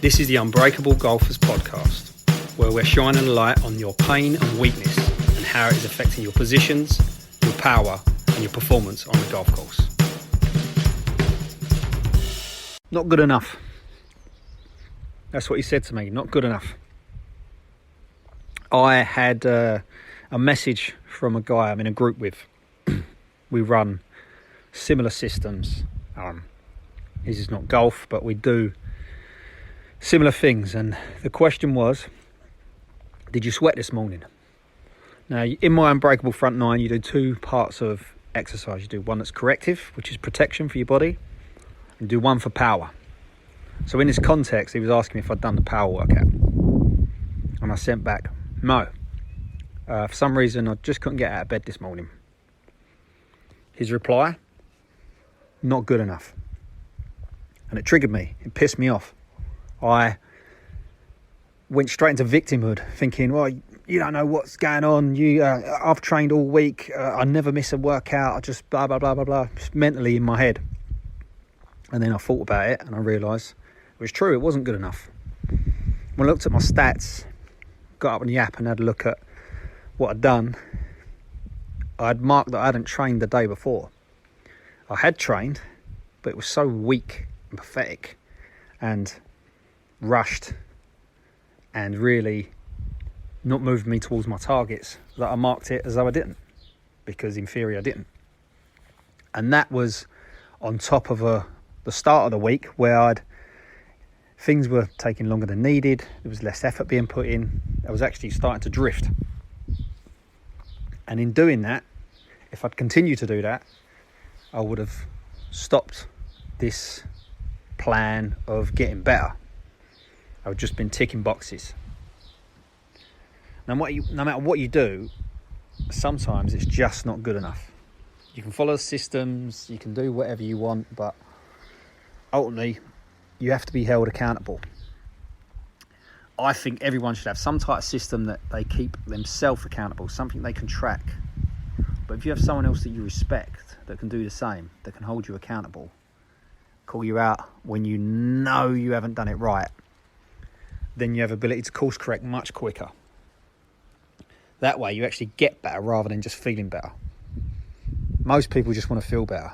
This is the Unbreakable Golfers podcast, where we're shining a light on your pain and weakness and how it is affecting your positions, your power and your performance on the golf course. Not good enough. That's what he said to me, not good enough. I had a message from a guy I'm in a group with. We run similar systems. This is not golf, but we do similar things. And the question was, did you sweat this morning? Now, in my Unbreakable front nine, you do two parts of exercise. You do one that's corrective, which is protection for your body, and do one for power. So in this context, he was asking me if I'd done the power workout. And I sent back, no. For some reason, I just couldn't get out of bed this morning. His reply, not good enough. And it triggered me. It pissed me off. I went straight into victimhood, thinking, well, you don't know what's going on. I've trained all week. I never miss a workout. I just blah, blah, blah, blah, blah. Just mentally in my head. And then I thought about it and I realised it was true. It wasn't good enough. When I looked at my stats, got up on the app and had a look at what I'd done, I'd marked that I hadn't trained the day before. I had trained, but it was so weak and pathetic and rushed and really not moved me towards my targets that I marked it as though I didn't, because in theory I didn't. And that was on top of the start of the week where things were taking longer than needed. There was less effort being put in. I was actually starting to drift. And in doing that, if I'd continued to do that, I would have stopped this plan of getting better. I would just been ticking boxes. No matter what you do, sometimes it's just not good enough. You can follow systems, you can do whatever you want, but ultimately, you have to be held accountable. I think everyone should have some type of system that they keep themselves accountable, something they can track. But if you have someone else that you respect that can do the same, that can hold you accountable, call you out when you know you haven't done it right, then you have ability to course correct much quicker. That way you actually get better rather than just feeling better. Most people just want to feel better.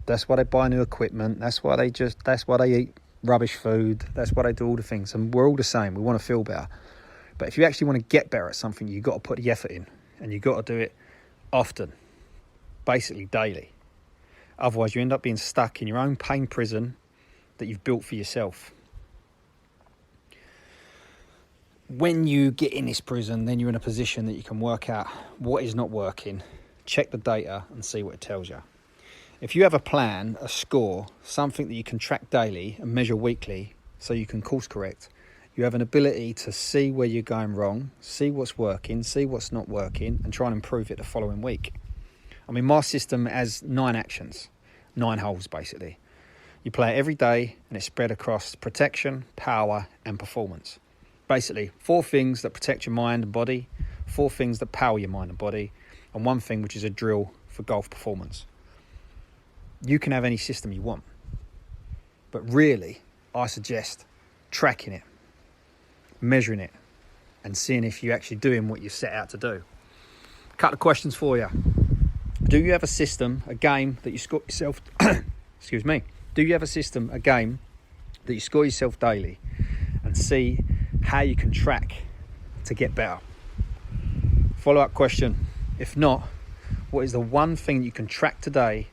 That's why they buy new equipment. That's why they eat rubbish food. That's why they do all the things. And we're all the same. We want to feel better. But if you actually want to get better at something, you've got to put the effort in. And you've got to do it often. Basically daily. Otherwise you end up being stuck in your own pain prison that you've built for yourself. When you get in this prison, then you're in a position that you can work out what is not working, check the data and see what it tells you. If you have a plan, a score, something that you can track daily and measure weekly so you can course correct, you have an ability to see where you're going wrong, see what's working, see what's not working, and try and improve it the following week. I mean, my system has 9 actions, 9 holes basically. You play it every day and it's spread across protection, power, and performance. Basically, 4 things that protect your mind and body, 4 things that power your mind and body, and 1 thing which is a drill for golf performance. You can have any system you want, but really, I suggest tracking it, measuring it, and seeing if you're actually doing what you set out to do. A couple of questions for you. Do you have a system, a game that you score yourself, excuse me, do you have a system, a game that you score yourself daily and see how you can track to get better? Follow-up question, if not, what is the one thing you can track today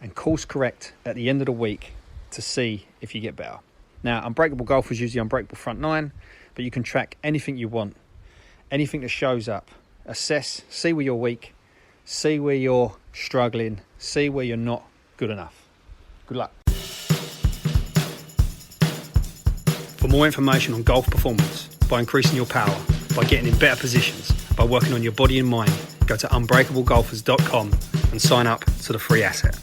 and course correct at the end of the week to see if you get better? Now, Unbreakable Golfers use the Unbreakable front nine, but you can track anything you want, anything that shows up. Assess, see where you're weak, see where you're struggling, see where you're not good enough. Good luck. For more information on golf performance, by increasing your power, by getting in better positions, by working on your body and mind, go to unbreakablegolfers.com and sign up to the free asset.